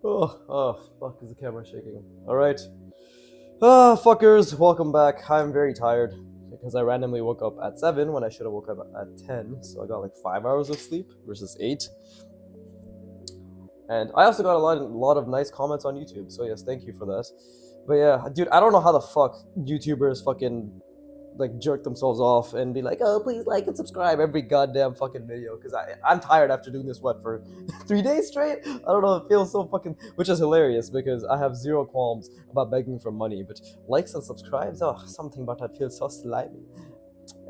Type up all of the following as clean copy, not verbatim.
Fuck, is the camera shaking? Alright. Fuckers, welcome back. I'm very tired because I randomly woke up at 7 when I should have woke up at 10, so I got like 5 hours of sleep versus 8. And I also got a lot of nice comments on YouTube, so yes, thank you for that. But yeah, dude, I don't know how the fuck YouTubers fucking like jerk themselves off and be like, oh, please like and subscribe every goddamn fucking video, because I'm tired after doing this for 3 days straight. I don't know, it feels so fucking, which is hilarious because I have zero qualms about begging for money, but likes and subscribes, oh, something about that feels so slimy.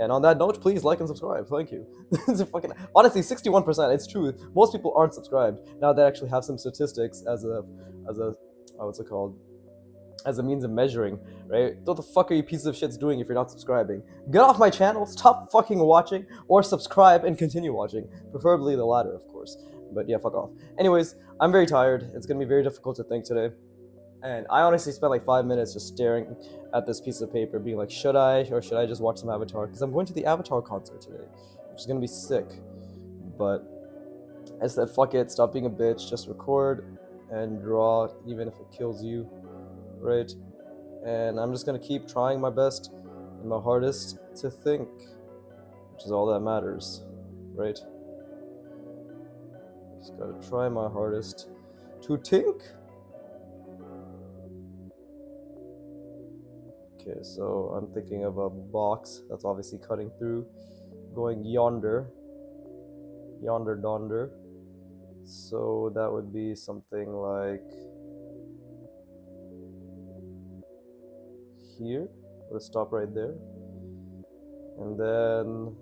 And on that note, please like and subscribe. Thank you. It's a fucking, honestly, 61%. It's true. Most people aren't subscribed. Now they actually have some statistics as a what's it called? As a means of measuring, right? What the fuck are you pieces of shits doing if you're not subscribing? Get off my channel, stop fucking watching, or subscribe and continue watching. Preferably the latter, of course. But yeah, fuck off. Anyways, I'm very tired. It's gonna be very difficult to think today. And I honestly spent like 5 minutes just staring at this piece of paper, being like, should I, or should I just watch some Avatar? Because I'm going to the Avatar concert today, which is gonna be sick. But I said, fuck it, stop being a bitch, just record and draw, even if it kills you, right? And I'm just gonna keep trying my best and my hardest to think, which is all that matters, right? Just gotta try my hardest to think. Okay, so I'm thinking of a box that's obviously cutting through, going yonder, donder. So that would be something like here. We'll stop right there. And then,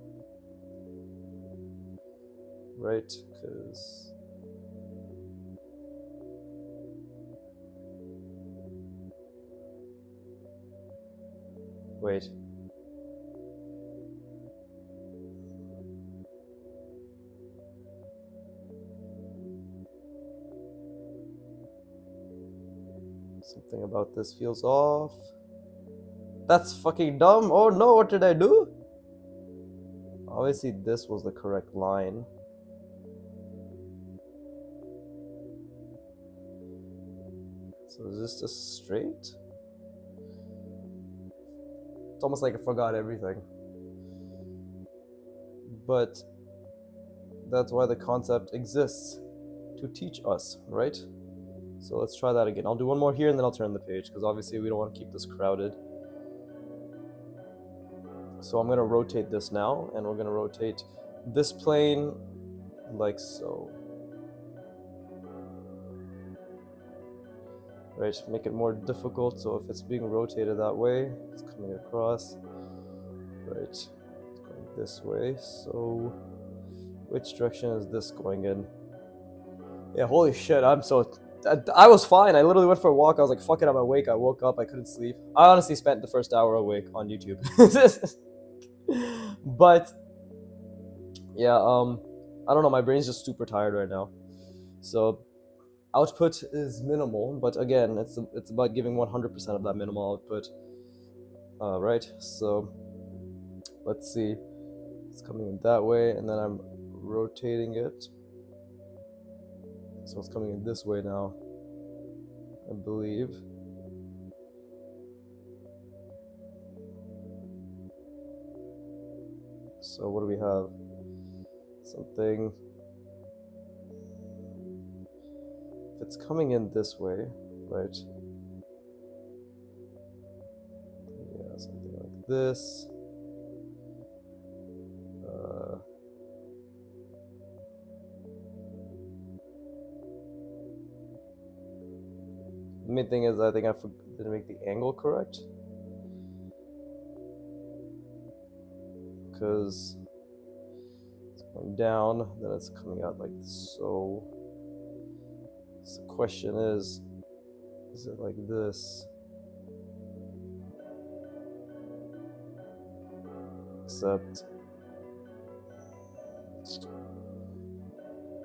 right, because wait. Something about this feels off. That's fucking dumb. Oh no, what did I do? Obviously, this was the correct line. So is this just straight? It's almost like I forgot everything. But that's why the concept exists, to teach us, right? So let's try that again. I'll do one more here and then I'll turn the page, because obviously we don't want to keep this crowded. So I'm going to rotate this now, and we're going to rotate this plane like so. Right, make it more difficult, so if it's being rotated that way, it's coming across. Right, it's going this way, so which direction is this going in? Yeah, holy shit, I was fine. I literally went for a walk. I was like, fuck it, I'm awake. I woke up, I couldn't sleep. I honestly spent the first hour awake on YouTube. But yeah, I don't know, my brain's just super tired right now. So output is minimal, but again, it's about giving 100% of that minimal output. Right, so let's see. It's coming in that way, and then I'm rotating it. So it's coming in this way now, I believe. So what do we have? Something. If it's coming in this way, right? Yeah, something like this. The main thing is I think I didn't make the angle correct, because it's going down, then it's coming out like so. So the question is it like this? Except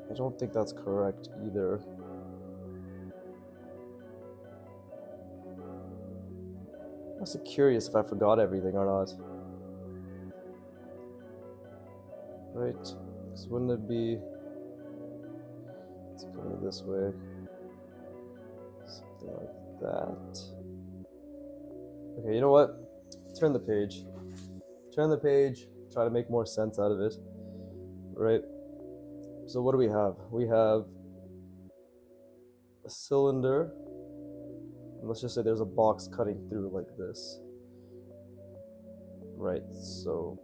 I don't think that's correct either. I'm also curious if I forgot everything or not. Right? Because wouldn't it be... It's coming this way. Something like that. Okay, you know what? Turn the page. Turn the page. Try to make more sense out of it. Right? So what do we have? We have a cylinder. And let's just say there's a box cutting through like this. Right, so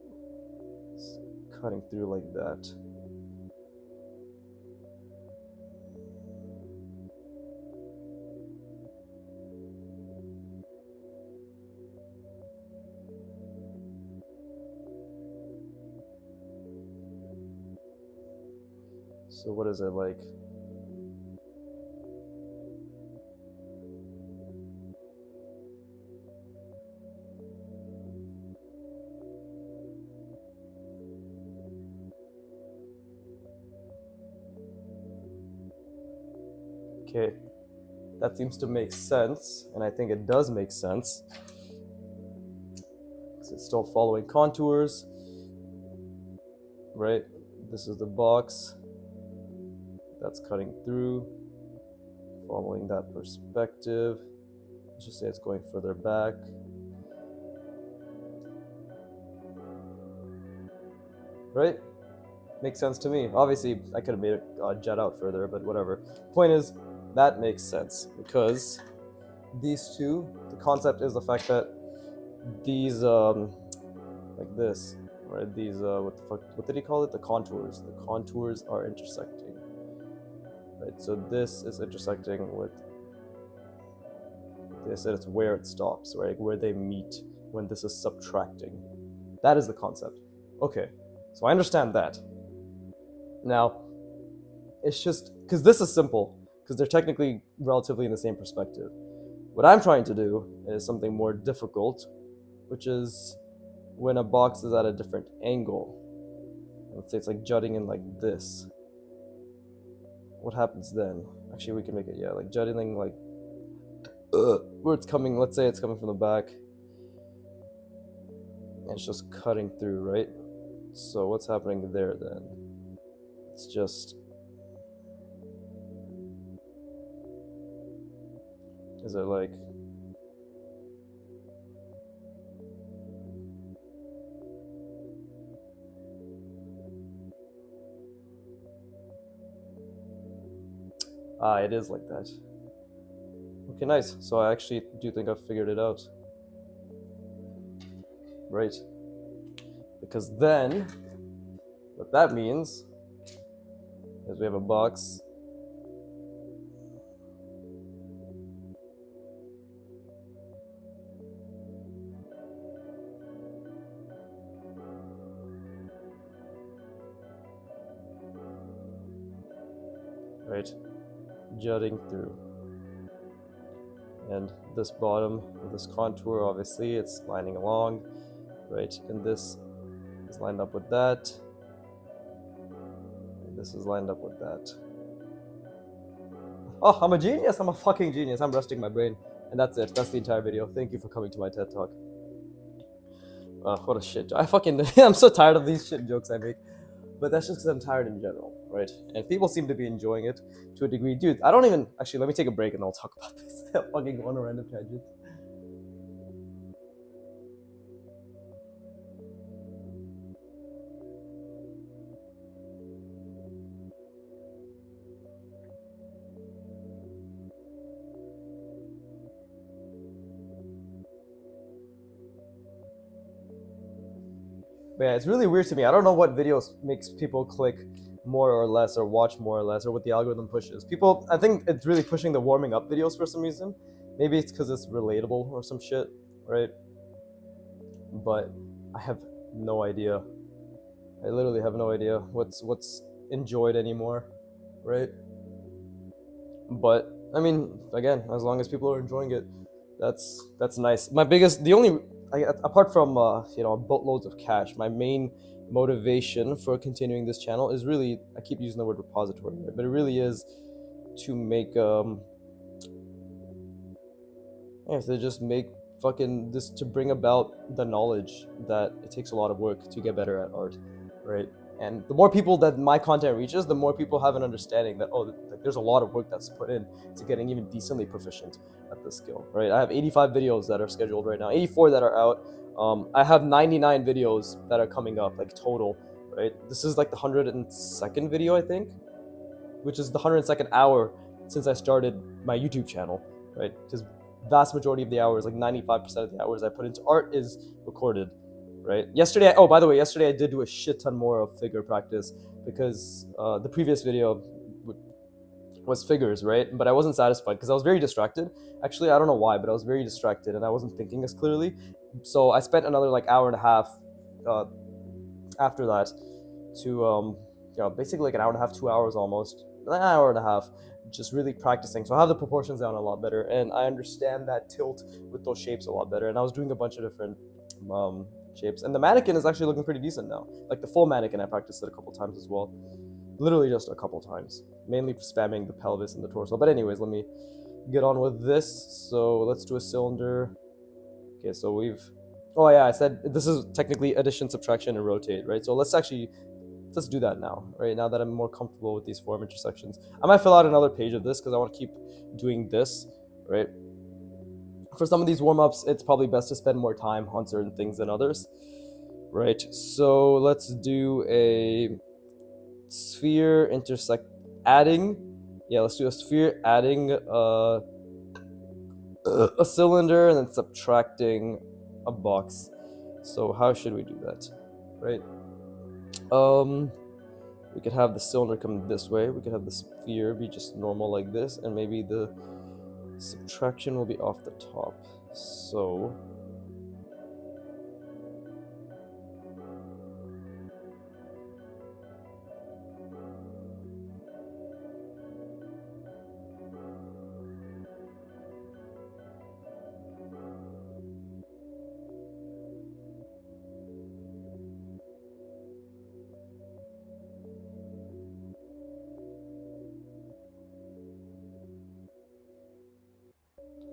it's cutting through like that. So what is it like? Okay, that seems to make sense, and I think it does make sense. So it's still following contours, right? This is the box that's cutting through, following that perspective. Let's just say it's going further back. Right? Makes sense to me. Obviously, I could have made it jet out further, but whatever. Point is, that makes sense because these two, the concept is the fact that these, like this, right? These, what did he call it? The contours. The contours are intersecting, right? So this is intersecting with this, and it's where it stops, right? Where they meet when this is subtracting. That is the concept. Okay, so I understand that. Now, it's just because this is simple, because they're technically relatively in the same perspective. What I'm trying to do is something more difficult, which is when a box is at a different angle. Let's say it's like jutting in like this. What happens then? Actually, we can make it, yeah, like jutting like where it's coming, let's say it's coming from the back. And it's just cutting through, right? So what's happening there then? It's just, is it like, it is like that. Okay, nice. So I actually do think I've figured it out. Right. Because then, what that means is we have a box right, jutting through. And this bottom of this contour, obviously, it's lining along, right? And this is lined up with that. And this is lined up with that. Oh, I'm a genius. I'm a fucking genius. I'm resting my brain. And that's it. That's the entire video. Thank you for coming to my TED Talk. What a shit. I fucking, I'm so tired of these shit jokes I make. But that's just because I'm tired in general, right? And people seem to be enjoying it to a degree. Dude, I don't even, actually, let me take a break and I'll talk about this. I'm fucking on a random tangent. But yeah, it's really weird to me. I don't know what videos makes people click more or less or watch more or less or what the algorithm pushes. People, I think it's really pushing the warming up videos for some reason. Maybe it's because it's relatable or some shit, right? But I have no idea. I literally have no idea what's enjoyed anymore, right? But I mean, again, as long as people are enjoying it, that's nice. The only apart from boatloads of cash, my main motivation for continuing this channel is really, I keep using the word repository, right? But it really is to make to just make fucking this, to bring about the knowledge that it takes a lot of work to get better at art, right? And the more people that my content reaches, the more people have an understanding that, oh, like, there's a lot of work that's put in to getting even decently proficient at this skill, right? I have 85 videos that are scheduled right now, 84 that are out. I have 99 videos that are coming up, like total, right? This is like the 102nd video, I think, which is the 102nd hour since I started my YouTube channel, right? Because vast majority of the hours, like 95% of the hours I put into art is recorded, right? Yesterday, oh, by the way, yesterday I did do a shit ton more of figure practice because the previous video was figures, right? But I wasn't satisfied because I was very distracted. Actually, I don't know why, but I was very distracted and I wasn't thinking as clearly. So I spent another like hour and a half after that to basically like an hour and a half, 2 hours almost, an hour and a half, just really practicing. So I have the proportions down a lot better, and I understand that tilt with those shapes a lot better. And I was doing a bunch of different shapes, and the mannequin is actually looking pretty decent now. Like the full mannequin, I practiced it a couple times as well, literally just a couple times, mainly spamming the pelvis and the torso. But anyways, let me get on with this. So let's do a cylinder. Okay, so we've, oh yeah, I said this is technically addition, subtraction, and rotate, right? So let's do that now, right? Now that I'm more comfortable with these form intersections. I might fill out another page of this because I want to keep doing this, right? For some of these warm-ups, it's probably best to spend more time on certain things than others, right? So let's do a sphere intersect, adding, yeah, let's do a sphere adding a cylinder and then subtracting a box. So how should we do that, right? We could have the cylinder come this way. We could have the sphere be just normal like this, and maybe the subtraction will be off the top. So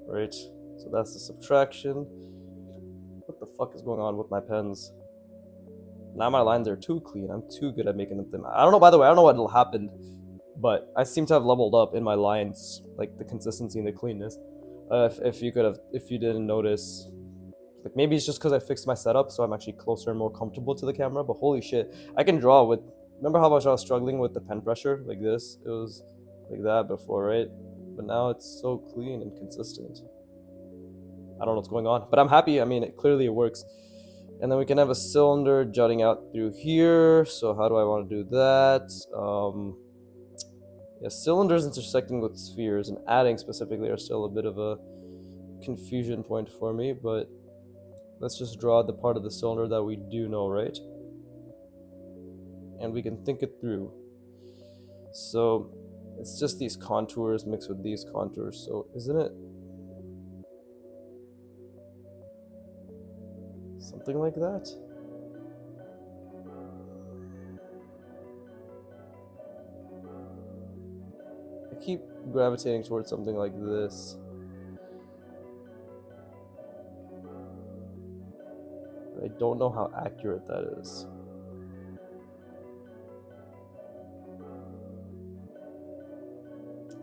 right, so that's the subtraction. What the fuck is going on with my pens? Now my lines are too clean. I'm too good at making them thin. I don't know, by the way, I don't know what happened, but I seem to have leveled up in my lines, like the consistency and the cleanness. If you didn't notice, like maybe it's just because I fixed my setup, so I'm actually closer and more comfortable to the camera. But holy shit, I can draw with. Remember how much I was struggling with the pen pressure, like this? It was like that before, right? But now it's so clean and consistent. I don't know what's going on, but I'm happy. I mean, clearly it works. And then we can have a cylinder jutting out through here. So how do I want to do that? Yeah, cylinders intersecting with spheres and adding specifically are still a bit of a confusion point for me, but let's just draw the part of the cylinder that we do know, right? And we can think it through. So it's just these contours mixed with these contours. So isn't it something like that? I keep gravitating towards something like this. I don't know how accurate that is.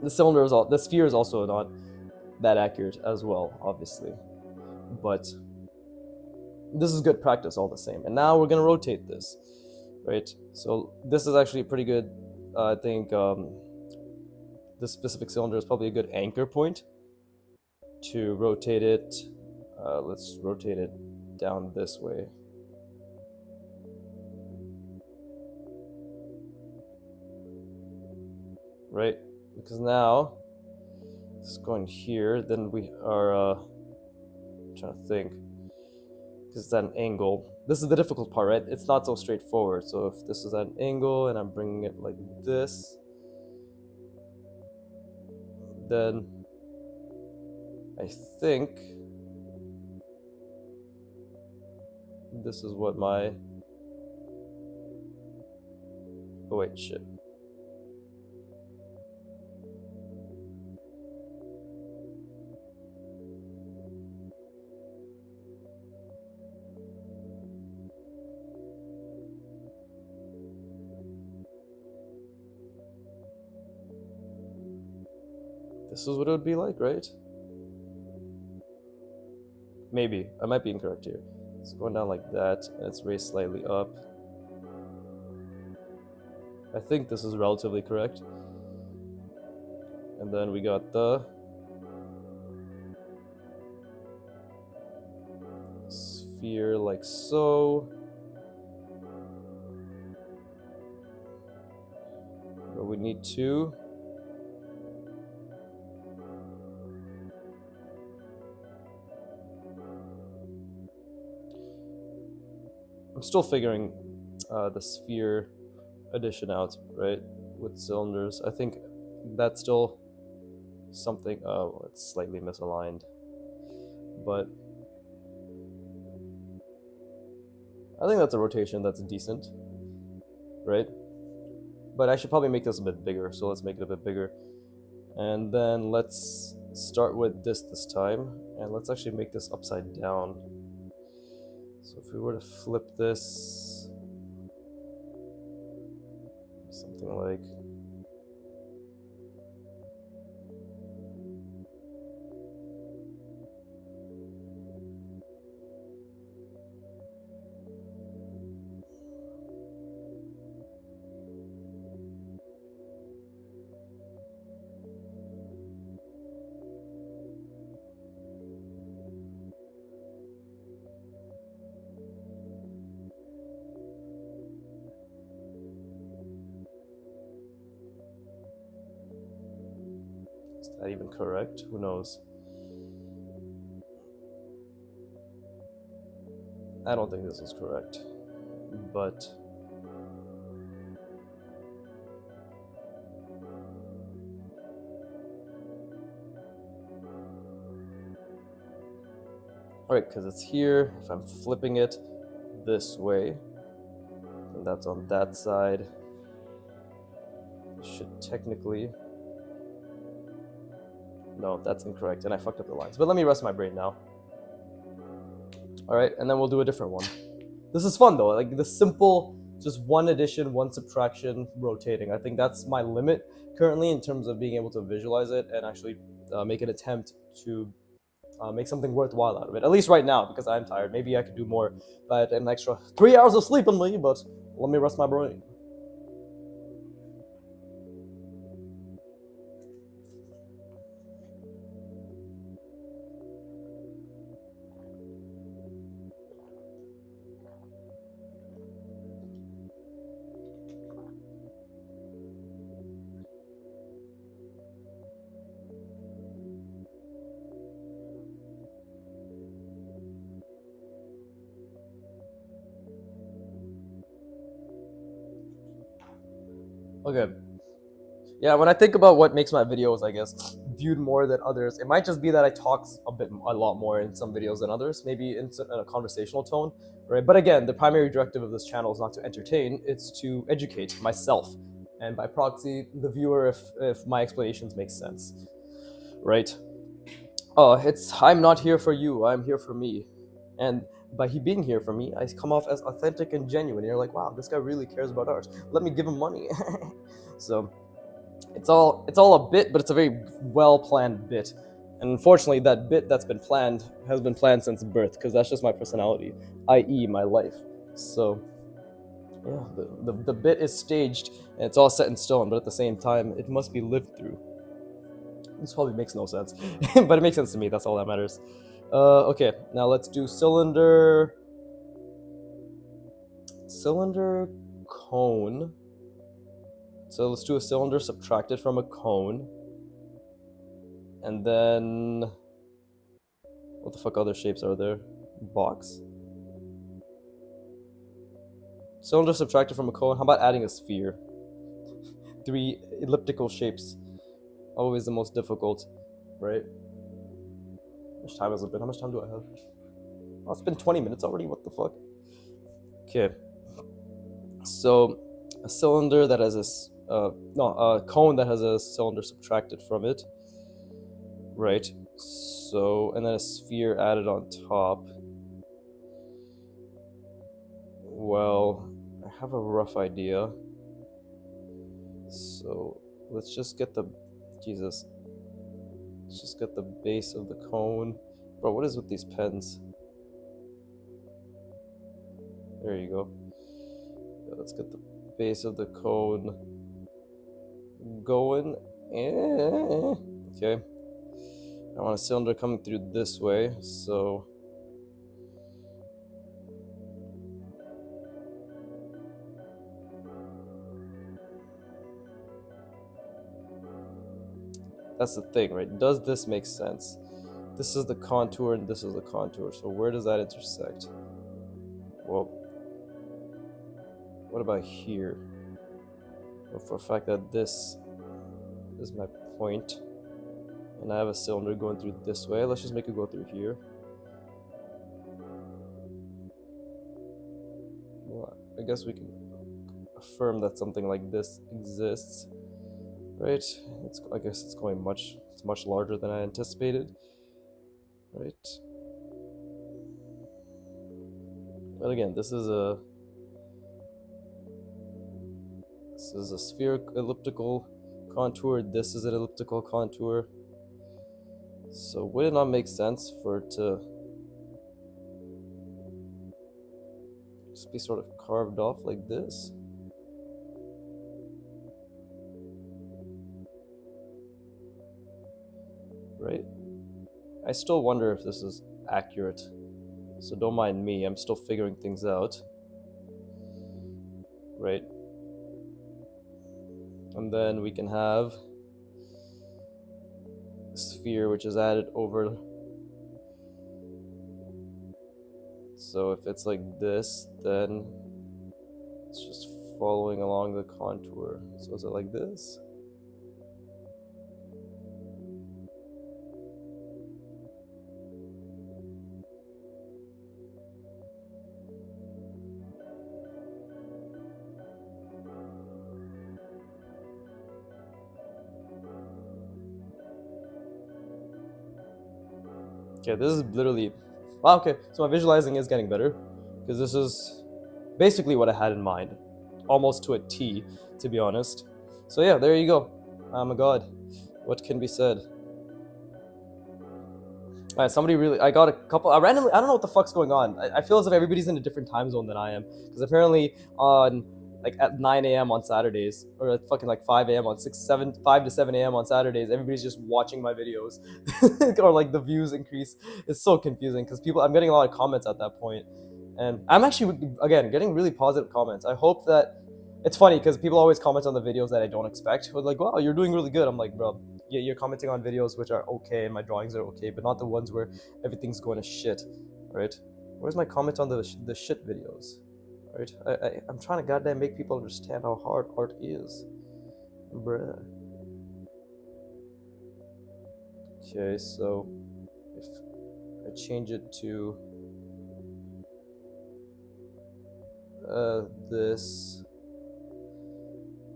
The sphere is also not that accurate as well, obviously, but this is good practice all the same. And now we're gonna rotate this, right? So this is actually pretty good. I think this specific cylinder is probably a good anchor point to rotate it. Let's rotate it down this way. Right? Because now it's going here, then we are trying to think, because it's at an angle. This is the difficult part, right? It's not so straightforward. So if this is at an angle and I'm bringing it like this, then I think this is what my, oh wait, shit. This is what it would be like, right? Maybe. I might be incorrect here. It's going down like that, and it's raised slightly up. I think this is relatively correct. And then we got the sphere like so. But we need two. I'm still figuring the sphere addition out, right? With cylinders. I think that's still something. Oh, it's slightly misaligned. But I think that's a rotation that's decent, right? But I should probably make this a bit bigger, so let's make it a bit bigger. And then let's start with this time, and let's actually make this upside down. So if we were to flip this, something like, is that even correct? Who knows? I don't think this is correct, but alright, because it's here. If I'm flipping it this way, and that's on that side, it should technically. No, that's incorrect, and I fucked up the lines. But let me rest my brain now. Alright, and then we'll do a different one. This is fun though, like the simple, just one addition, one subtraction, rotating. I think that's my limit currently in terms of being able to visualize it and actually make an attempt to make something worthwhile out of it. At least right now, because I'm tired. Maybe I could do more if I had an extra 3 hours of sleep on me, but let me rest my brain. Okay. Yeah, when I think about what makes my videos, I guess, viewed more than others, it might just be that I talk a lot more in some videos than others, maybe in a conversational tone, right? But again, the primary directive of this channel is not to entertain, it's to educate myself, and by proxy, the viewer, if my explanations make sense, right? I'm not here for you, I'm here for me. And by he being here for me, I come off as authentic and genuine. You're like, wow, this guy really cares about art. Let me give him money. So it's all a bit, but it's a very well planned bit. And unfortunately, that bit that's been planned has been planned since birth, because that's just my personality, i.e., my life. So yeah, the bit is staged and it's all set in stone, but at the same time, it must be lived through. This probably makes no sense, but it makes sense to me. That's all that matters. Okay, now let's do cylinder cone. So let's do a cylinder subtracted from a cone. And then what the fuck other shapes are there? Box. Cylinder subtracted from a cone. How about adding a sphere? 3 elliptical shapes. Always the most difficult, right? How much time has it been? How much time do I have? Oh, it's been 20 minutes already. What the fuck? Okay. So a cylinder that has a cone that has a cylinder subtracted from it, right? So, and then a sphere added on top. Well, I have a rough idea. So let's just get the Jesus. Let's just get the base of the cone. Bro, what is with these pens? There you go. Yeah, let's get the base of the cone going. Okay. I want a cylinder coming through this way, so that's the thing, right? Does this make sense? This is the contour and this is the contour, so where does that intersect? Well, what about here? Well, for the fact that this is my point, and I have a cylinder going through this way, let's just make it go through here. Well, I guess we can affirm that something like this exists, right? I guess it's much larger than I anticipated, right? But again, this is a spherical elliptical contour. This is an elliptical contour. So would it not make sense for it to just be sort of carved off like this? Right? I still wonder if this is accurate. So don't mind me, I'm still figuring things out. Right? And then we can have a sphere which is added over. So if it's like this, then it's just following along the contour. So is it like this? Okay, this is literally... okay, so my visualizing is getting better, because this is basically what I had in mind. Almost to a T, to be honest. So yeah, there you go. I'm a god. What can be said? Alright, somebody really... I got a couple... I randomly... I don't know what the fuck's going on. I feel as if everybody's in a different time zone than I am. Because apparently on... like at 9 a.m. on Saturdays, or at fucking like 5 a.m. on 5 to 7 a.m. on Saturdays, everybody's just watching my videos, or like the views increase. It's so confusing because I'm getting a lot of comments at that point, and I'm actually again getting really positive comments. I hope that it's funny because people always comment on the videos that I don't expect. But like, wow, you're doing really good. I'm like, bro, yeah, you're commenting on videos which are okay and my drawings are okay, but not the ones where everything's going to shit, right? Where's my comment on the shit videos? Right? I'm trying to goddamn make people understand how hard art is. Bruh. Okay, so if I change it to this,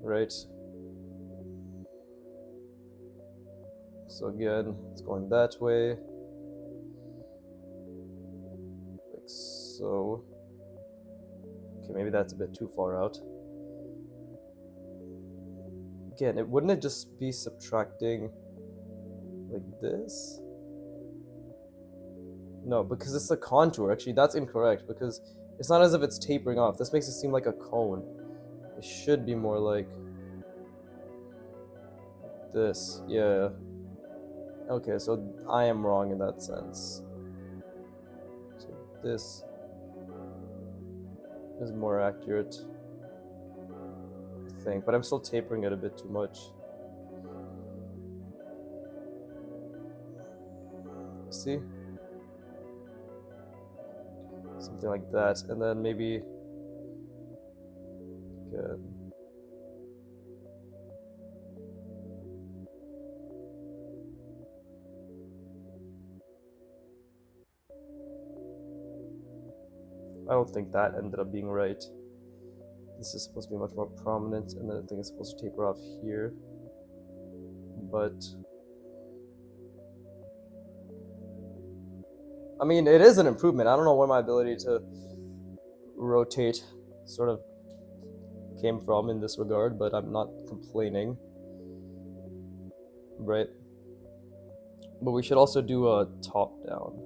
right? So again, it's going that way, like so. Okay, maybe that's a bit too far out. Again, wouldn't it just be subtracting like this? No, because it's a contour. Actually, that's incorrect because it's not as if it's tapering off. This makes it seem like a cone. It should be more like this. Yeah. Okay, so I am wrong in that sense. So this is more accurate, I think, but I'm still tapering it a bit too much. See? Something like that, and then maybe good. I don't think that ended up being right. This is supposed to be much more prominent, and then I think it's supposed to taper off here. But I mean, it is an improvement. I don't know where my ability to rotate sort of came from in this regard, but I'm not complaining. Right? But we should also do a top down,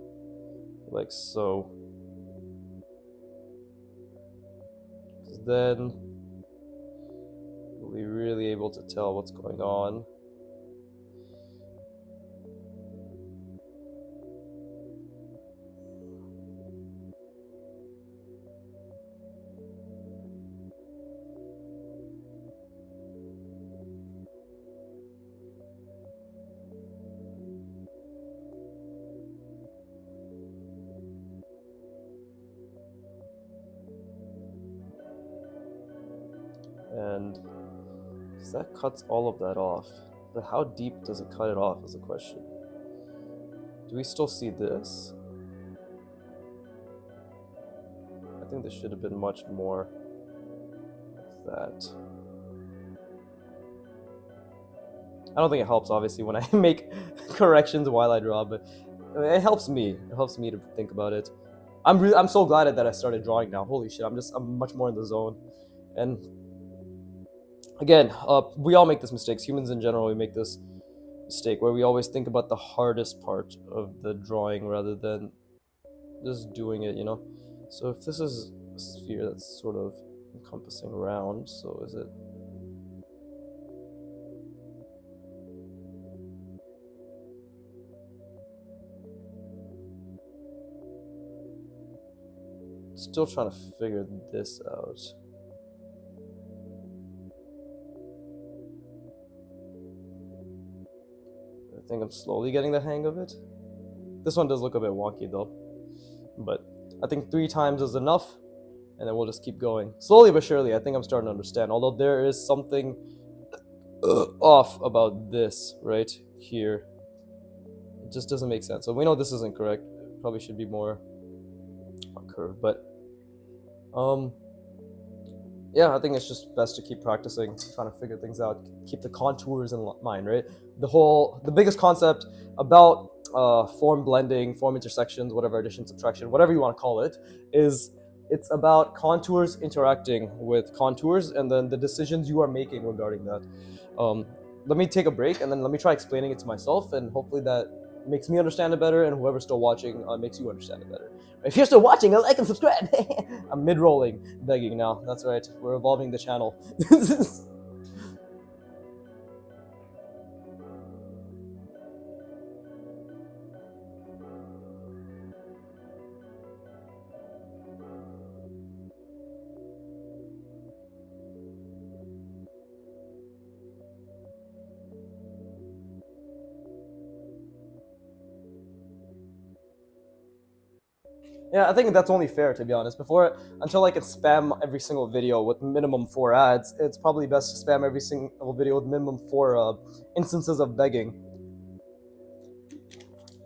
like so. 'Cause then we'll be really able to tell what's going on. And because that cuts all of that off. But how deep does it cut it off is the question. Do we still see this? I think this should have been much more like that. I don't think it helps, obviously, when I make corrections while I draw, but it helps me. It helps me to think about it. I'm so glad that I started drawing now. Holy shit, I'm much more in the zone. And again, we all make this mistakes. Humans in general, we make this mistake where we always think about the hardest part of the drawing rather than just doing it, you know? So if this is a sphere that's sort of encompassing around, so is it... Still trying to figure this out. I think I'm slowly getting the hang of it. This one does look a bit wonky though, but I think 3 times is enough, and then we'll just keep going. Slowly but surely, I think I'm starting to understand, although there is something off about this right here. It just doesn't make sense. So we know this isn't correct. It probably should be more curved, but yeah, I think it's just best to keep practicing, trying to figure things out, keep the contours in mind, right? The biggest concept about form blending, form intersections, whatever, addition, subtraction, whatever you want to call it, is it's about contours interacting with contours and then the decisions you are making regarding that. Let me take a break and then let me try explaining it to myself, and hopefully that makes me understand it better, and whoever's still watching makes you understand it better. If you're still watching, like and subscribe. I'm mid-rolling, begging now. That's right. We're evolving the channel. Yeah, I think that's only fair, to be honest. Until I can spam every single video with minimum 4 ads, it's probably best to spam every single video with minimum 4 instances of begging.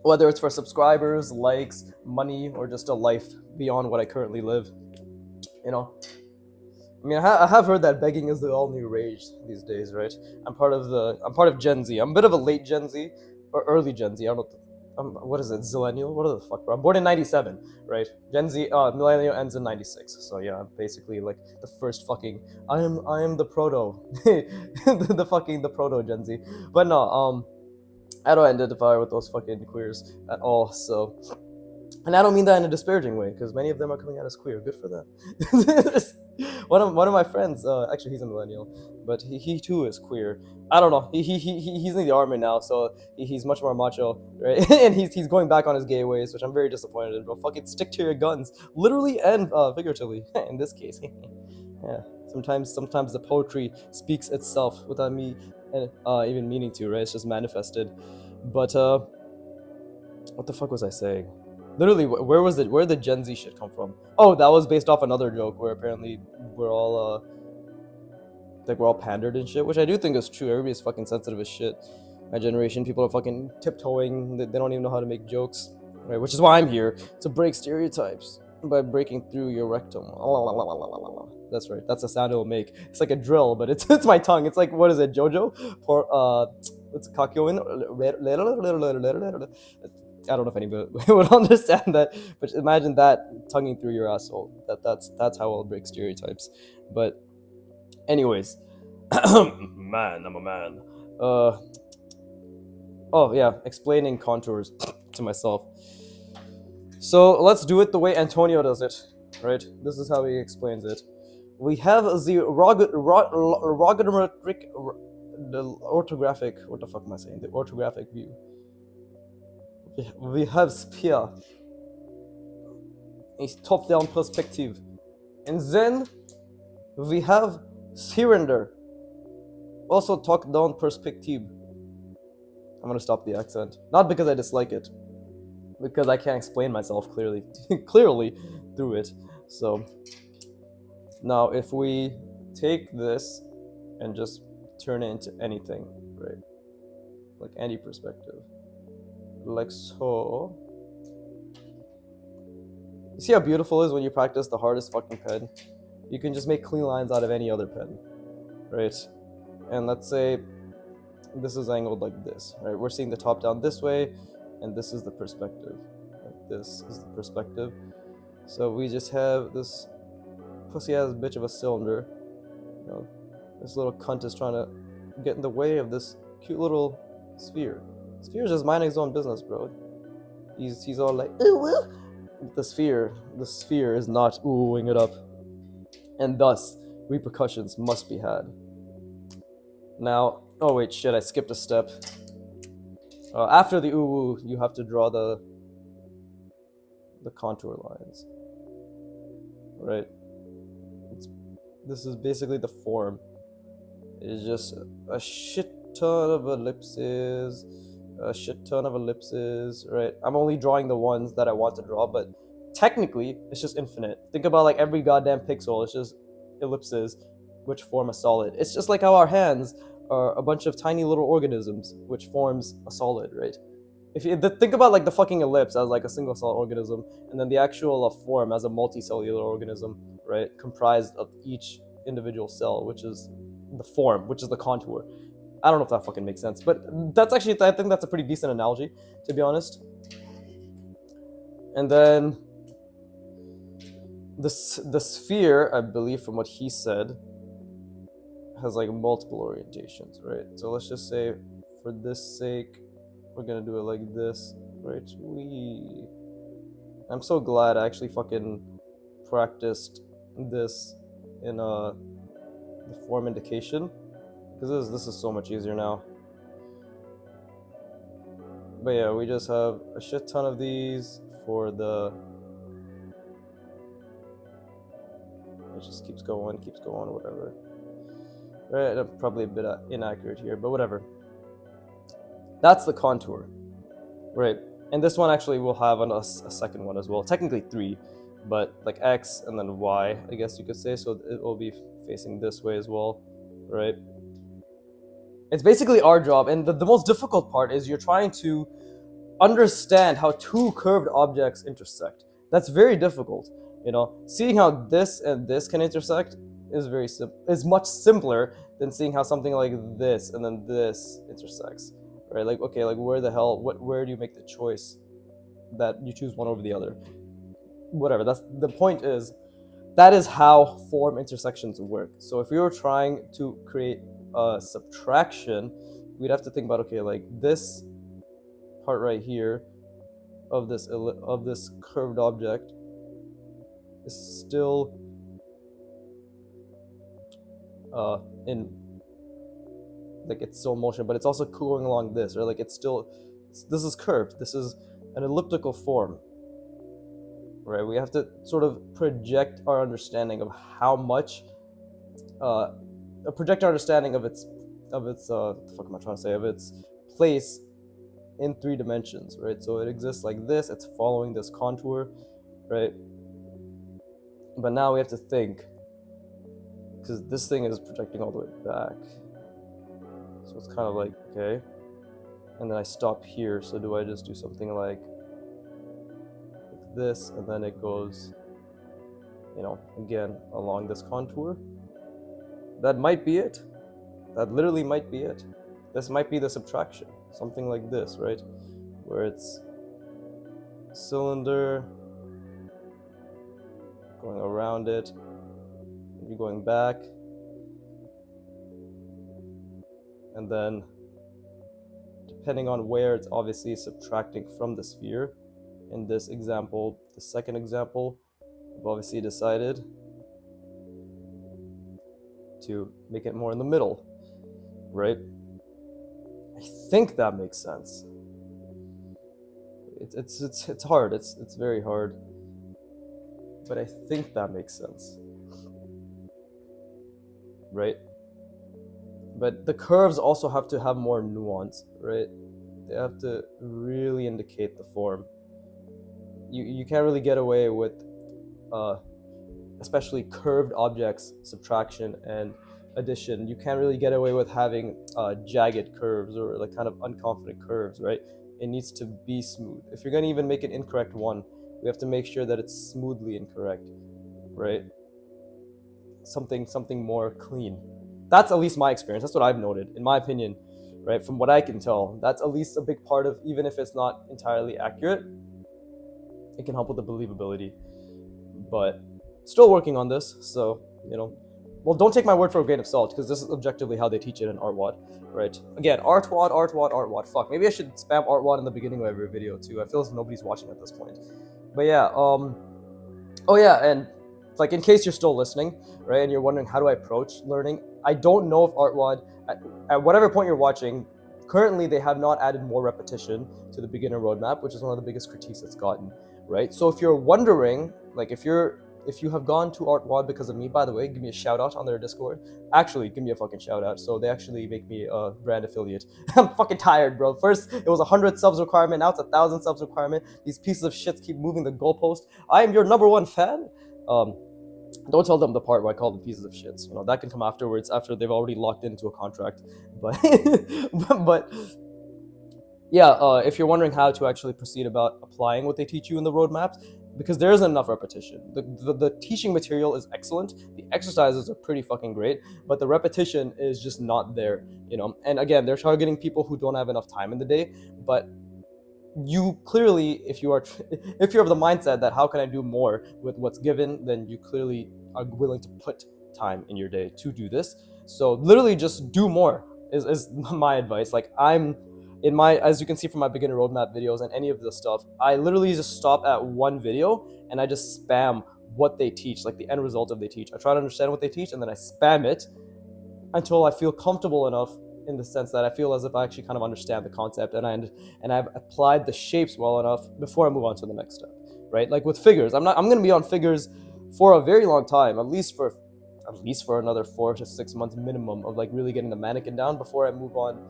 Whether it's for subscribers, likes, money, or just a life beyond what I currently live. You know? I mean, I have heard that begging is the all-new rage these days, right? I'm part of Gen Z. I'm a bit of a late Gen Z, or early Gen Z. I don't know. What is it? Zillennial? What the fuck, bro? I'm born in '97, right? Gen Z, millennial ends in '96. So yeah, I'm basically like the first fucking. I am the proto, the proto Gen Z. But no, I don't identify with those fucking queers at all. So, and I don't mean that in a disparaging way, because many of them are coming out as queer. Good for them. one of my friends, actually he's a millennial, but he too is queer. I don't know. He's in the army now, so he's much more macho, right? And he's going back on his gay ways, which I'm very disappointed in. Bro, fucking stick to your guns, literally and figuratively. In this case, yeah. Sometimes the poetry speaks itself without me even meaning to, right? It's just manifested. But what the fuck was I saying? Literally, where the Gen Z shit come from? Oh, that was based off another joke where apparently we're all pandered and shit, which I do think is true. Everybody's fucking sensitive as shit. My generation, people are fucking tiptoeing. They don't even know how to make jokes, right? Which is why I'm here, to break stereotypes by breaking through your rectum. That's right. That's the sound it'll make. It's like a drill, but it's my tongue. It's like, what is it, JoJo? What's Kakyoin? I don't know if anybody would understand that, but imagine that tonguing through your asshole. That's how I'll break stereotypes. But anyways, man, I'm a man. Oh yeah, explaining contours to myself. So let's do it the way Antonio does it, right? This is how he explains it. We have the logarithmic, the orthographic. What the fuck am I saying? The orthographic view. We have sphere, a top-down perspective, and then we have cylinder, also top-down perspective. I'm gonna stop the accent, not because I dislike it, because I can't explain myself clearly, clearly through it. So now, if we take this and just turn it into anything, right? Like any perspective, like so. You see how beautiful it is when you practice the hardest fucking pen? You can just make clean lines out of any other pen, right? And let's say this is angled like this, right? We're seeing the top down this way, and this is the perspective. Like this is the perspective. So we just have this pussy ass bitch of a cylinder. You know, this little cunt is trying to get in the way of this cute little sphere. Sphere's just minding his own business, bro. He's all like, ooh, ooh. The sphere is not oohing it up, and thus repercussions must be had. Now, oh wait, shit, I skipped a step. After the ooh, you have to draw the contour lines, right? This is basically the form. It's just a shit ton of ellipses, right? I'm only drawing the ones that I want to draw, but technically, it's just infinite. Think about like every goddamn pixel, it's just ellipses which form a solid. It's just like how our hands are a bunch of tiny little organisms which forms a solid, right? If you think about like the fucking ellipse as like a single cell organism, and then the actual form as a multicellular organism, right, comprised of each individual cell, which is the form, which is the contour. I don't know if that fucking makes sense, but that's actually, I think that's a pretty decent analogy, to be honest. And then the sphere, I believe, from what he said, has like multiple orientations, right? So let's just say, for this sake, we're gonna do it like this, right? I'm so glad I actually fucking practiced this in the form indication, because this is so much easier now. But yeah, we just have a shit ton of these for the. It just keeps going, whatever. Right, I'm probably a bit inaccurate here, but whatever. That's the contour, right? And this one actually will have a second one as well. Technically three, but like X and then Y, I guess you could say. So it will be facing this way as well, right? It's basically our job, and the most difficult part is you're trying to understand how two curved objects intersect. That's very difficult. You know, seeing how this and this can intersect is much simpler than seeing how something like this and then this intersects. Right? Like, okay, like where do you make the choice that you choose one over the other? Whatever. That's the point is that is how form intersections work. So if we were trying to create a subtraction, we'd have to think about, okay, like this part right here of this curved object is still in, like, it's still in motion, but it's also going along this, right? Like this is curved. This is an elliptical form, right? We have to sort of project our understanding of how much, project our understanding of its what the fuck am I trying to say? Of its place in 3 dimensions, right? So it exists like this. It's following this contour, right? But now we have to think, because this thing is projecting all the way back. So it's kind of like, okay. And then I stop here. So do I just do something like this, and then it goes, you know, again along this contour? That might be it. That literally might be it. This might be the subtraction. Something like this, right? Where it's cylinder going around it, you're going back, and then depending on where it's obviously subtracting from the sphere. In this example, the second example, I've obviously decided to make it more in the middle, right? I think that makes sense. It's hard. It's very hard, but I think that makes sense, right? But the curves also have to have more nuance, right? They have to really indicate the form. You can't really get away with especially curved objects, subtraction and addition. You can't really get away with having jagged curves or like kind of unconfident curves, right? It needs to be smooth. If you're going to even make an incorrect one, we have to make sure that it's smoothly incorrect, right? Something more clean. That's at least my experience. That's what I've noted, in my opinion, right? From what I can tell, that's at least a big part of, even if it's not entirely accurate, it can help with the believability. But still working on this, so well, don't take my word for a grain of salt, because this is objectively how they teach it in ArtWad, right? Again, ArtWad. Fuck, maybe I should spam ArtWad in the beginning of every video too. I feel as nobody's watching at this point. But yeah, oh yeah, and like in case you're still listening, right, and you're wondering how do I approach learning, I don't know if ArtWad, at whatever point you're watching, currently they have not added more repetition to the beginner roadmap, which is one of the biggest critiques it's gotten, right? So if you're wondering, like if you have gone to ArtWad because of me, by the way, give me a shout out on their Discord. Actually, give me a fucking shout out. So they actually make me a brand affiliate. I'm fucking tired, bro. First, it was 100 subs requirement. Now it's 1,000 subs requirement. These pieces of shit keep moving the goalpost. I am your #1 fan. Don't tell them the part where I call them pieces of shits. That can come afterwards, after they've already locked into a contract. But, but yeah, if you're wondering how to actually proceed about applying what they teach you in the roadmaps, because there isn't enough repetition. The teaching material is excellent. The exercises are pretty fucking great, but the repetition is just not there, And again, they're targeting people who don't have enough time in the day, but you clearly, if you're of the mindset that how can I do more with what's given, then you clearly are willing to put time in your day to do this. So literally just do more is my advice. Like as you can see from my beginner roadmap videos and any of this stuff, I literally just stop at one video and I just spam what they teach, like the end result of they teach. I try to understand what they teach and then I spam it until I feel comfortable enough, in the sense that I feel as if I actually kind of understand the concept and I've applied the shapes well enough before I move on to the next step, right? Like with figures, I'm going to be on figures for a very long time, at least for another 4 to 6 months minimum of like really getting the mannequin down before I move on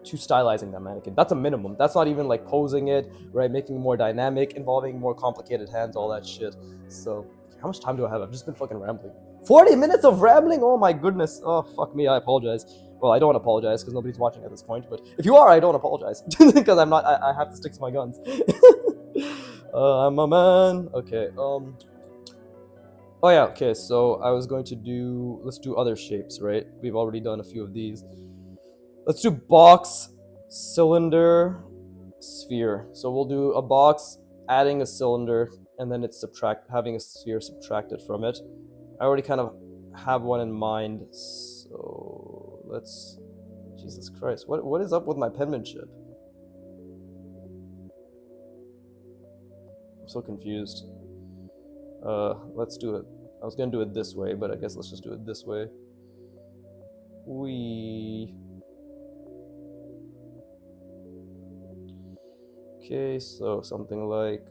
to stylizing that mannequin. That's a minimum. That's not even like posing it, right? Making it more dynamic, involving more complicated hands, all that shit. So how much time do I have? I've just been fucking rambling. 40 minutes of rambling? Oh my goodness. Oh, fuck me. I apologize. Well, I don't apologize because nobody's watching at this point, but if you are, I don't apologize because I have to stick to my guns. I'm a man. Okay. Oh yeah. Okay. So I was going to let's do other shapes, right? We've already done a few of these. Let's do box, cylinder, sphere. So we'll do a box, adding a cylinder, and then it's having a sphere subtracted from it. I already kind of have one in mind, so let's. Jesus Christ, what is up with my penmanship? I'm so confused. Let's do it. I was gonna do it this way, but I guess let's just do it this way. Okay, so something like.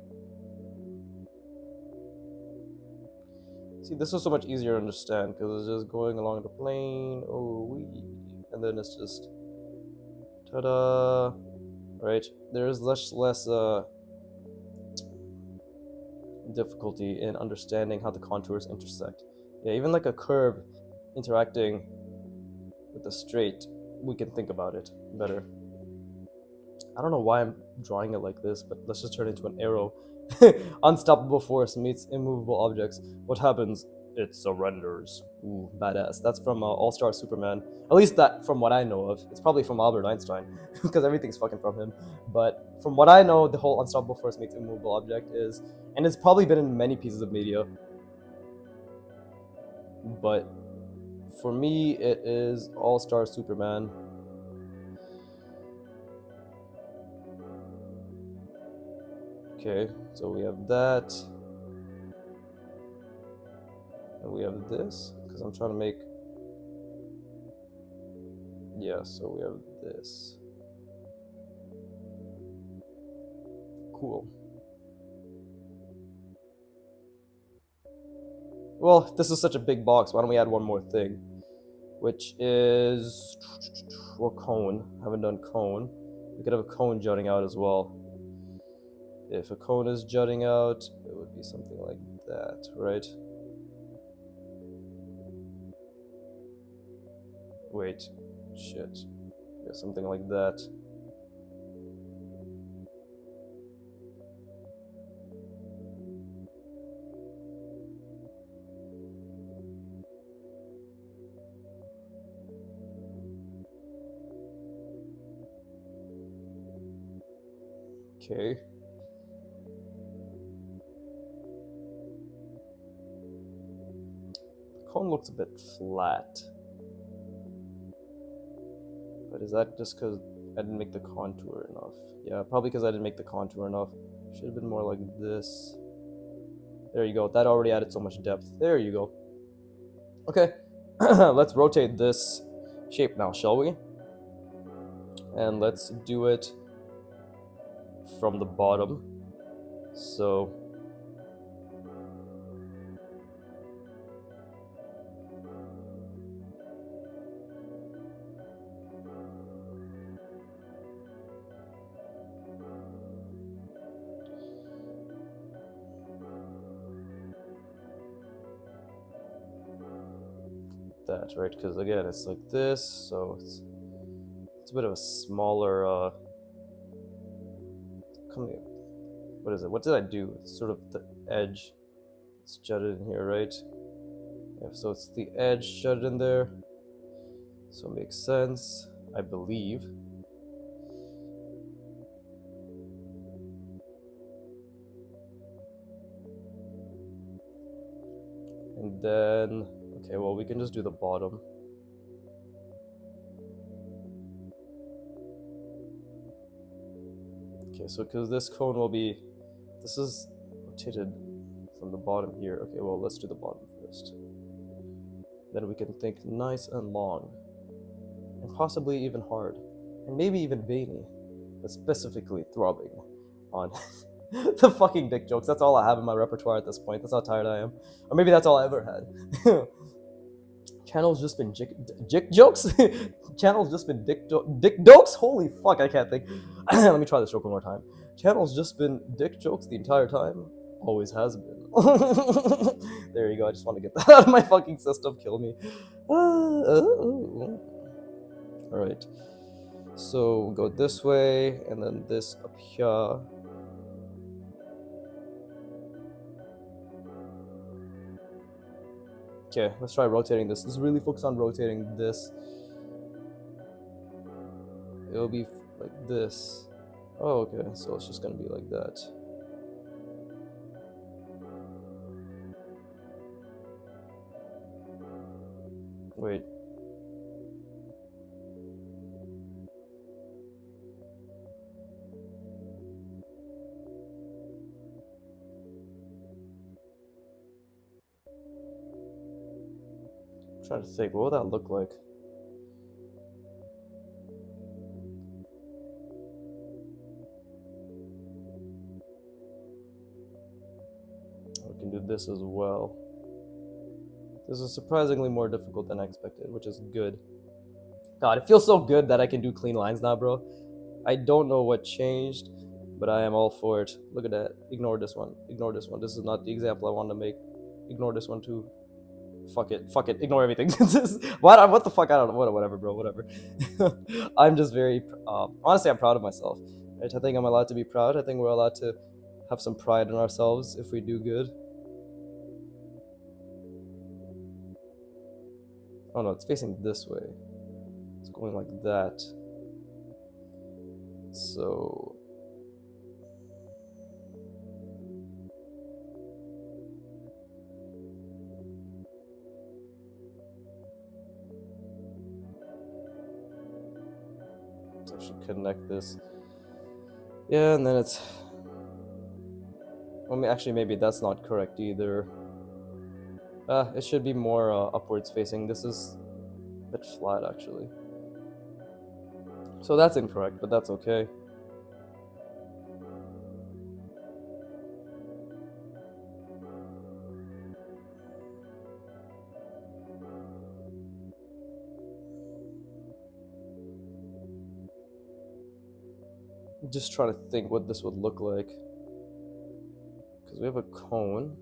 See, this is so much easier to understand because it's just going along the plane. And then it's just. Ta-da! Right? There's less difficulty in understanding how the contours intersect. Yeah, even like a curve interacting with a straight, we can think about it better. I don't know why I'm drawing it like this, but let's just turn it into an arrow. Unstoppable force meets immovable objects. What happens? It surrenders. Ooh, badass. That's from All-Star Superman. At least that from what I know of. It's probably from Albert Einstein, because everything's fucking from him. But from what I know, the whole unstoppable force meets immovable object is, and it's probably been in many pieces of media. But for me, it is All-Star Superman. Okay, so we have that. And we have this, because I'm trying to make... Yeah, so we have this. Cool. Well, this is such a big box, why don't we add one more thing? Which is... Well, cone. I haven't done cone. We could have a cone jutting out as well. If a cone is jutting out, it would be something like that, right? Wait. Shit. Yeah, something like that. Okay. The cone looks a bit flat. But is that just because I didn't make the contour enough? Yeah, probably because I didn't make the contour enough. Should have been more like this. There you go. That already added so much depth. There you go. Okay. Let's rotate this shape now, shall we? And let's do it from the bottom. So that, right? Because again, it's like this, so it's a bit of a smaller coming. What is it? What did I do? It's sort of the edge. It's jutted in here, right? Yeah, so it's the edge jutted in there. So it makes sense, I believe. And then, okay, well, we can just do the bottom. Okay, so because this cone will be, this is rotated from the bottom here. Okay, well, let's do the bottom first. Then we can think nice and long, and possibly even hard, and maybe even veiny, but specifically throbbing on the fucking dick jokes. That's all I have in my repertoire at this point. That's how tired I am. Or maybe that's all I ever had. Channel's just been dick jokes? Channel's just been dick jokes? Holy fuck, I can't think. Let me try this joke one more time. Channel's just been dick jokes the entire time. Always has been. There you go, I just want to get that out of my fucking system. Kill me. Alright. So we'll go this way, and then this up here. Okay, let's try rotating this. Let's really focus on rotating this. It'll be like this. Oh, okay, so it's just gonna be like that. Wait. I'm trying to think, what would that look like? We can do this as well. This is surprisingly more difficult than I expected, which is good. God, it feels so good that I can do clean lines now, bro. I don't know what changed, but I am all for it. Look at that. Ignore this one. Ignore this one. This is not the example I want to make. Ignore this one too. Fuck it. Fuck it. Ignore everything. What the fuck? I don't know. Whatever, bro. Whatever. I'm just very... honestly, I'm proud of myself. Right? I think I'm allowed to be proud. I think we're allowed to have some pride in ourselves if we do good. Oh no, it's facing this way. It's going like that. So... I should connect this. Yeah, and then it's... Well, actually, maybe that's not correct either. It should be more upwards facing. This is a bit flat, actually. So that's incorrect, but that's okay. Just trying to think what this would look like. Because we have a cone.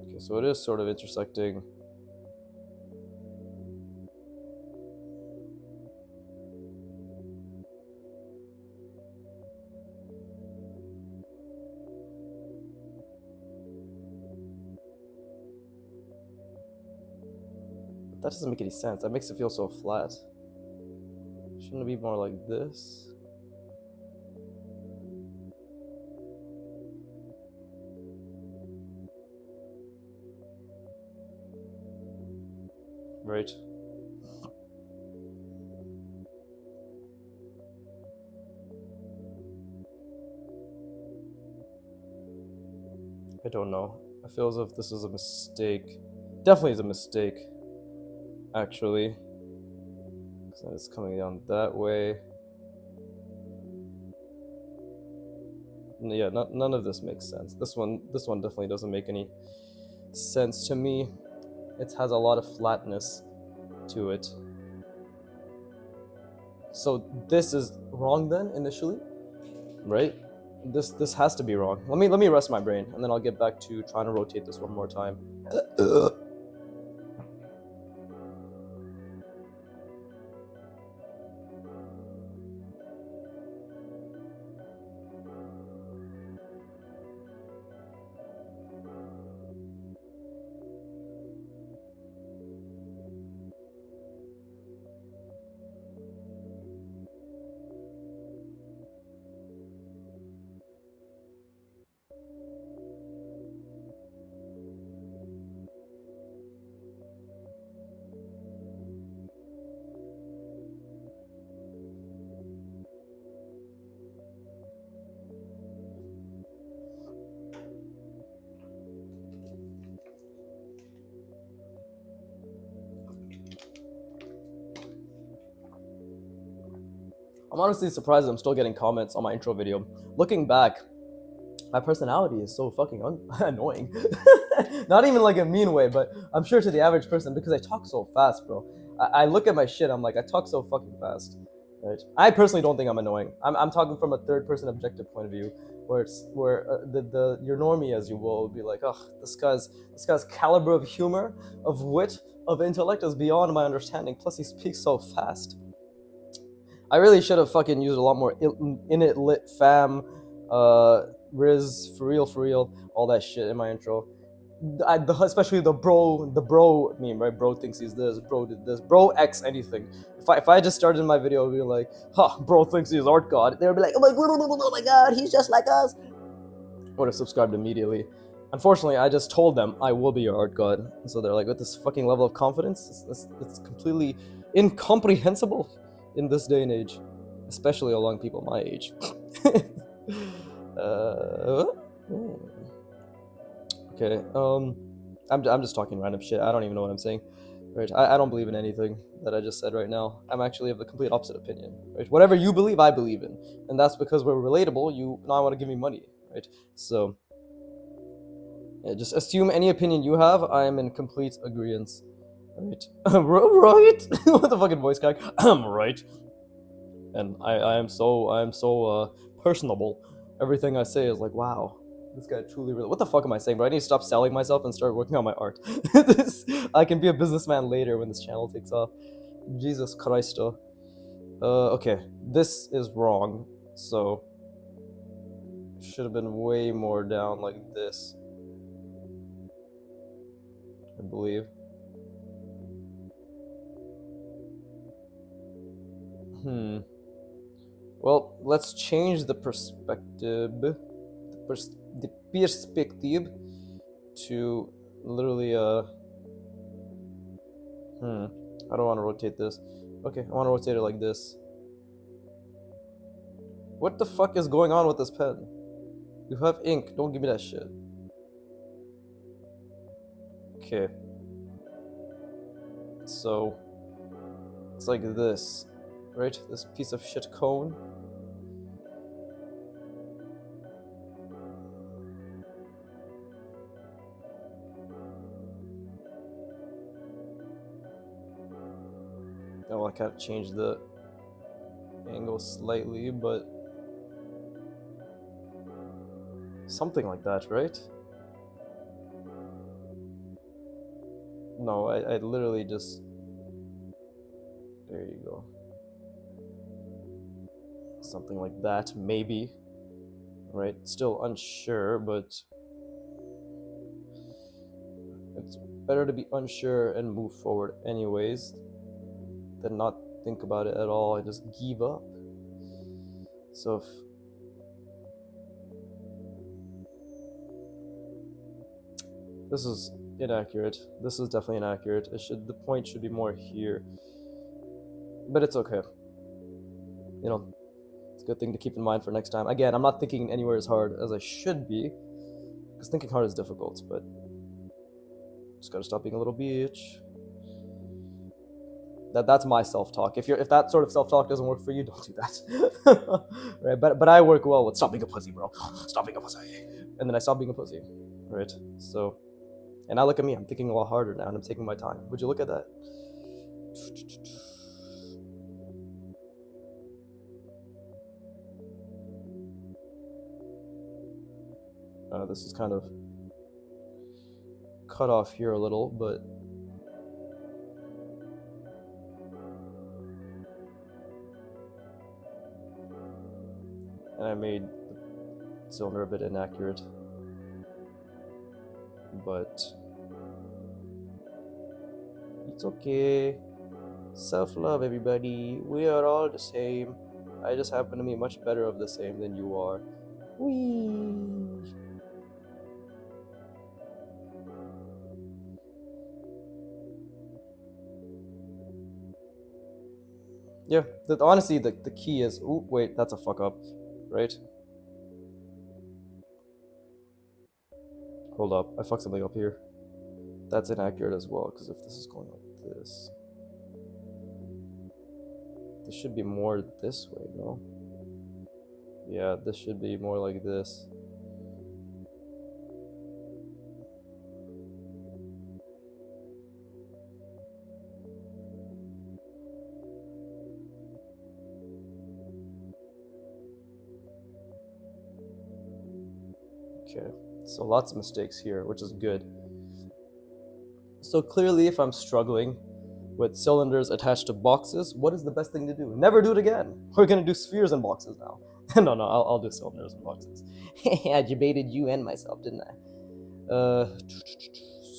Okay, so it is sort of intersecting. That doesn't make any sense. That makes it feel so flat. Shouldn't it be more like this? Right. I don't know. I feel as if this is a mistake. Definitely is a mistake, actually. So it's coming down that way. Yeah, none of this makes sense. This one definitely doesn't make any sense to me. It has a lot of flatness to it. So this is wrong then initially, right? This has to be wrong. Let me rest my brain, and then I'll get back to trying to rotate this one more time. I'm honestly surprised I'm still getting comments on my intro video. Looking back, my personality is so fucking annoying. Not even like a mean way, but I'm sure to the average person, because I talk so fast, bro. I look at my shit, I'm like, I talk so fucking fast. Right? I personally don't think I'm annoying. I'm talking from a third person objective point of view, where the your normie, as you will be like, oh, this guy's caliber of humor, of wit, of intellect is beyond my understanding. Plus, he speaks so fast. I really should have fucking used a lot more in it lit fam, Riz, for real, all that shit in my intro. Especially the bro meme, right? Bro thinks he's this, bro did this, bro X anything. If I just started my video, I'd be like, huh, bro thinks he's art god. They would be like, oh my god, he's just like us. Would have subscribed immediately. Unfortunately, I just told them I will be your art god. So they're like, with this fucking level of confidence, it's completely incomprehensible in this day and age, especially among people my age. Okay. I'm just talking random shit. I don't even know what I'm saying. Right? I don't believe in anything that I just said right now. I'm actually of the complete opposite opinion. Right? Whatever you believe, I believe in, and that's because we're relatable. You now want to give me money, right? So, yeah, just assume any opinion you have, I am in complete agreement. Right? Right? What the fucking voice crack? Right. And I am so personable. Everything I say is like, wow, this guy truly really. What the fuck am I saying? But I need to stop selling myself and start working on my art. I can be a businessman later when this channel takes off. Jesus Christo. Okay, this is wrong. So should have been way more down like this, I believe. Well, let's change the perspective. The perspective to literally I don't want to rotate this. Okay, I want to rotate it like this. What the fuck is going on with this pen? You have ink. Don't give me that shit. Okay. So it's like this, right? This piece of shit cone. Oh, I can't change the angle slightly, but something like that, right? No, I literally just... There you go. Something like that, maybe. Right? Still unsure, but it's better to be unsure and move forward anyways than not think about it at all and just give up. So if this is inaccurate, this is definitely inaccurate. The point should be more here, but it's okay. You know, it's a good thing to keep in mind for next time. Again, I'm not thinking anywhere as hard as I should be, because thinking hard is difficult, but just gotta stop being a little bitch. That's my self-talk. If that sort of self-talk doesn't work for you, don't do that. Right? But I work well with stop being a pussy, bro. Stop being a pussy. And then I stop being a pussy. Right? So, and now look at me. I'm thinking a lot harder now, and I'm taking my time. Would you look at that? This is kind of cut off here a little, but and I made the cylinder a bit inaccurate, but it's okay. Self-love, everybody. We are all the same. I just happen to be much better of the same than you are. Whee! Yeah, honestly, the key is... Ooh, wait, that's a fuck up, right? Hold up, I fucked something up here. That's inaccurate as well, because if this is going like this... This should be more this way, no? Yeah, this should be more like this. Okay, so lots of mistakes here, which is good. So clearly, if I'm struggling with cylinders attached to boxes, what is the best thing to do? Never do it again. We're gonna do spheres and boxes now. No, I'll do cylinders and boxes. I debated you and myself, didn't I?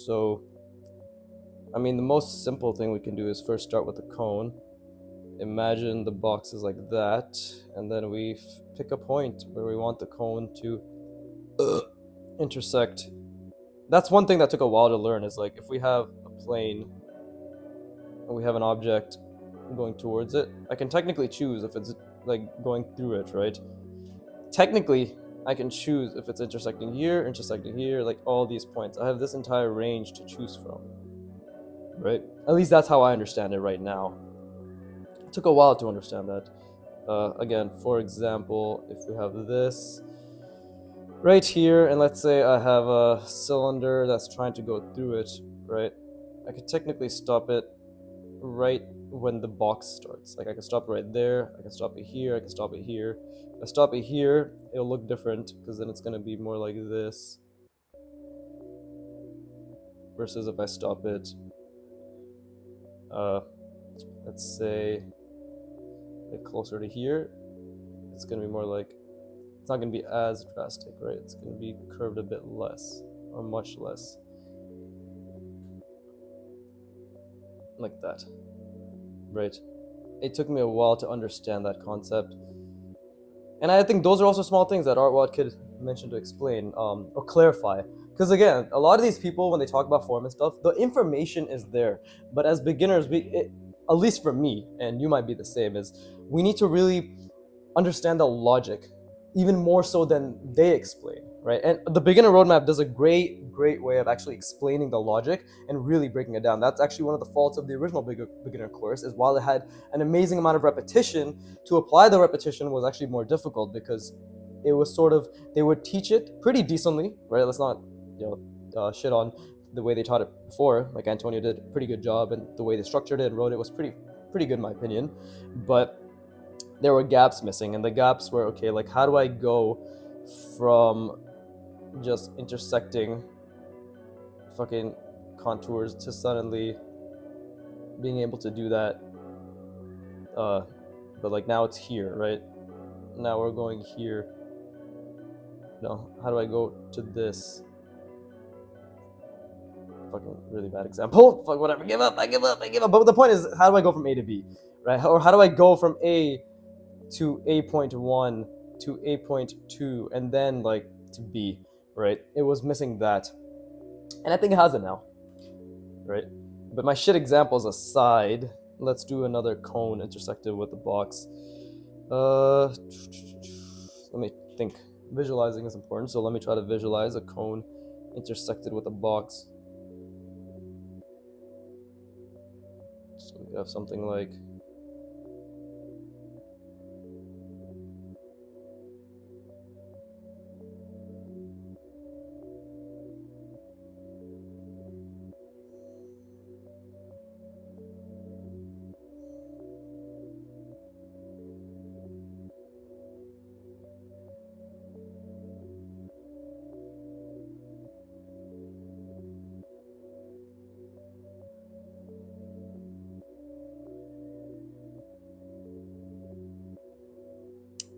So, I mean, the most simple thing we can do is first start with the cone. Imagine the box is like that, and then we pick a point where we want the cone to intersect. That's one thing that took a while to learn, is like if we have a plane and we have an object going towards it, I can technically choose if it's like going through it, right? Technically, I can choose if it's intersecting here, like all these points. I have this entire range to choose from, right? At least that's how I understand it right now. It took a while to understand that. Again, for example, if we have this right here, and let's say I have a cylinder that's trying to go through it, right? I could technically stop it right when the box starts. Like I can stop it right there, I can stop it here, I can stop it here. If I stop it here, it'll look different, because then it's gonna be more like this. Versus if I stop it, let's say, like closer to here, it's gonna be more like, it's not gonna be as drastic, right? It's gonna be curved a bit less, or much less. Like that, right? It took me a while to understand that concept. And I think those are also small things that Artwad could mention to explain, or clarify. Because again, a lot of these people, when they talk about form and stuff, the information is there. But as beginners, at least for me, and you might be the same, is we need to really understand the logic even more so than they explain, right? And the beginner roadmap does a great way of actually explaining the logic and really breaking it down. That's actually one of the faults of the original beginner course, is while it had an amazing amount of repetition, to apply the repetition was actually more difficult, because it was sort of, they would teach it pretty decently, right? Let's not, shit on the way they taught it before. Like, Antonio did a pretty good job, and the way they structured it and wrote it was pretty good in my opinion. But there were gaps missing, and the gaps were, okay, like, how do I go from just intersecting fucking contours to suddenly being able to do that, but like now it's here, right? Now we're going here. How do I go to this? Fucking really bad example. Fuck, whatever. Give up. I give up. But the point is, how do I go from A to B, right? Or how do I go from A to A.1 to A.2 and then like to B, right? It was missing that, and I think it has it now, right? But my shit examples aside, let's do another cone intersected with the box. Let me think. Visualizing is important, so let me try to visualize a cone intersected with a box. So we have something like,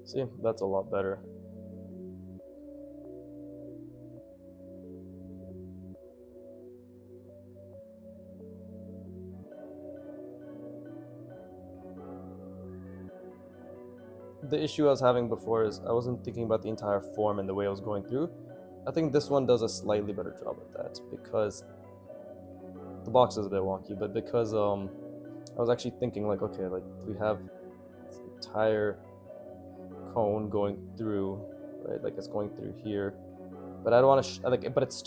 see, that's a lot better. The issue I was having before is I wasn't thinking about the entire form and the way I was going through. I think this one does a slightly better job at that, because the box is a bit wonky, but because I was actually thinking like, okay, like we have this entire cone going through, right? Like it's going through here, but I don't want to like, but it's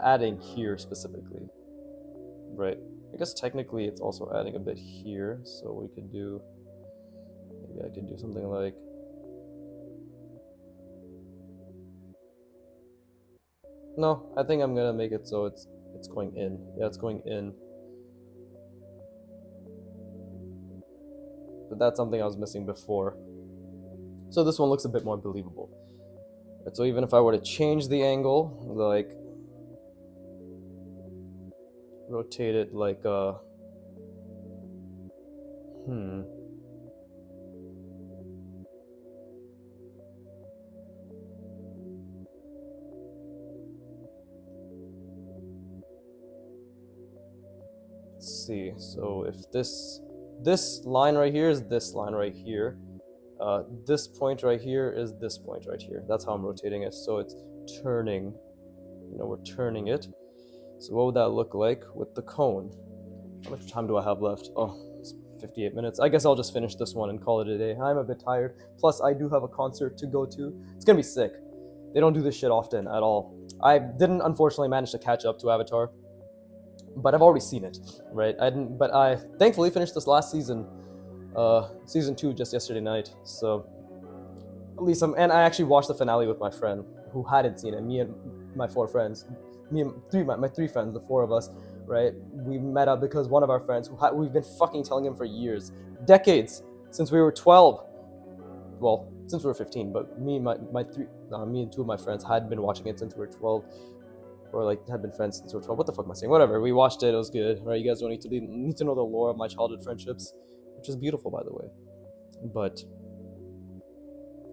adding here specifically, right? I guess technically it's also adding a bit here, so we could do, maybe I could do something like, no, I think I'm gonna make it so it's going in. Yeah, it's going in. But that's something I was missing before. So this one looks a bit more believable. Right, so even if I were to change the angle, like rotate it like let's see. So if this line right here is this line right here, this point right here is this point right here. That's how I'm rotating it. So it's turning, we're turning it. So what would that look like with the cone? How much time do I have left? Oh, it's 58 minutes. I guess I'll just finish this one and call it a day. I'm a bit tired. Plus, I do have a concert to go to. It's gonna be sick. They don't do this shit often at all. I didn't unfortunately manage to catch up to Avatar, but I've already seen it, right? But I thankfully finished this last season, season 2, just yesterday night. So at least and I actually watched the finale with my friend who hadn't seen it. Me and my 4 friends, me and my 3 friends, the 4 of us, right? We met up because one of our friends we've been fucking telling him for years, decades, since we were 12. Well, since we were 15, but me and 2 of my friends had been watching it since we were 12, or like had been friends since we were 12. What the fuck am I saying? Whatever. We watched it. It was good, right? You guys don't need to know the lore of my childhood friendships, which is beautiful, by the way. But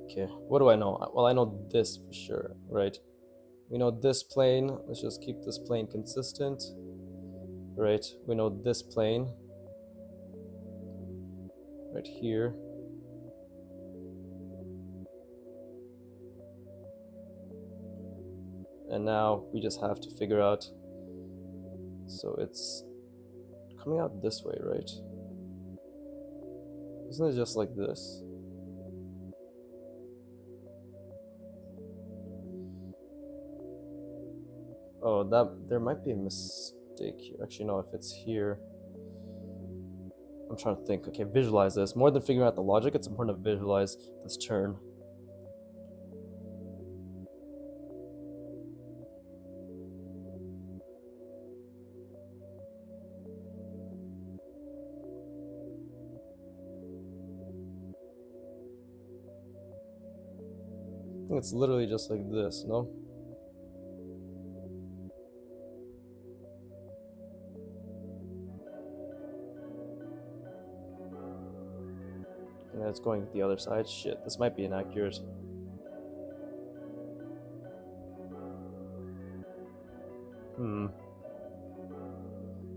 okay, what do I know? Well, I know this for sure, right? We know this plane. Let's just keep this plane consistent, right? We know this plane right here. And now we just have to figure out, so it's coming out this way, right? Isn't it just like this? Oh, that there might be a mistake here. Actually, no. If it's here, I'm trying to think. Okay, visualize this. More than figuring out the logic, it's important to visualize this turn. I think it's literally just like this, no? And then it's going the other side. Shit, this might be inaccurate.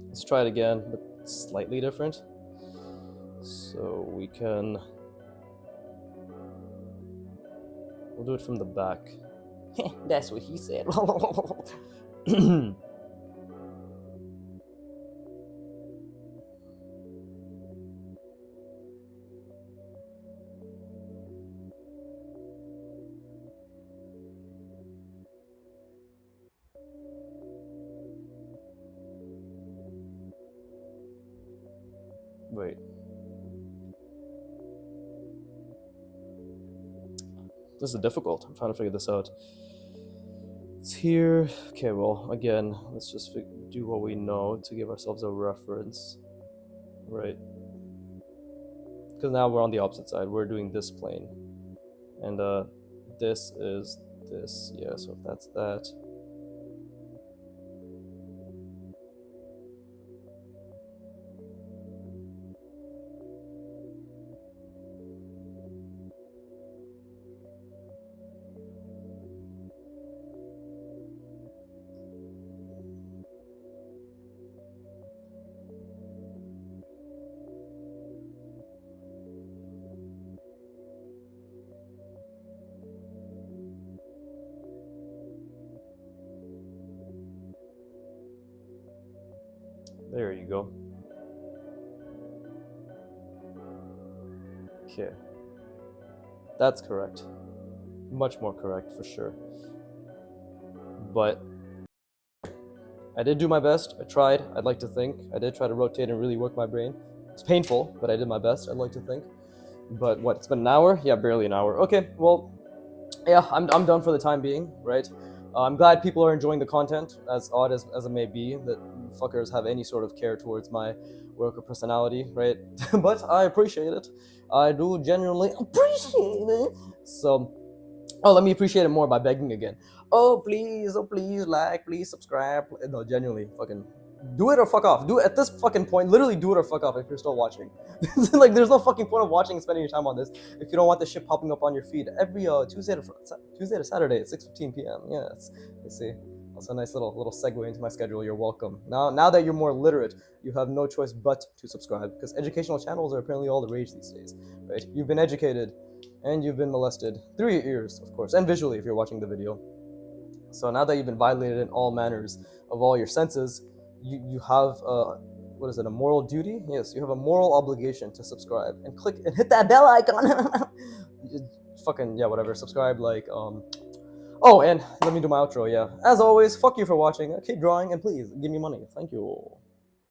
Let's try it again, but slightly different. So we can... We'll do it from the back. That's what he said. Wait. This is difficult. I'm trying to figure this out. It's here. Okay, well, again, let's just do what we know to give ourselves a reference. Right. Because now we're on the opposite side. We're doing this plane. And this is this. Yeah, so if that's that. There you go. Okay. That's correct. Much more correct, for sure. But I did do my best. I tried. I'd like to think. I did try to rotate and really work my brain. It's painful, but I did my best. I'd like to think. But what? It's been an hour? Yeah, barely an hour. Okay, well, yeah, I'm done for the time being, right? I'm glad people are enjoying the content, as odd as it may be, that you fuckers have any sort of care towards my work or personality, right? But I appreciate it. I do genuinely appreciate it. So, oh, let me appreciate it more by begging again. Oh, please, like, please subscribe. No, genuinely, fucking do it or fuck off. Do it at this fucking point. Literally, do it or fuck off if you're still watching. Like, there's no fucking point of watching and spending your time on this if you don't want this shit popping up on your feed every Tuesday to Saturday at 6:15 p.m. Yes, I see. That's a nice little segue into my schedule. You're welcome. Now that you're more literate, you have no choice but to subscribe because educational channels are apparently all the rage these days, right? You've been educated, and you've been molested through your ears, of course, and visually if you're watching the video. So now that you've been violated in all manners of all your senses, you have what is it, a moral duty? Yes, you have a moral obligation to subscribe and click and hit that bell icon. Fucking yeah, whatever. Subscribe, like Oh, and let me do my outro. Yeah, as always, fuck you for watching. Keep drawing, and please give me money. Thank you.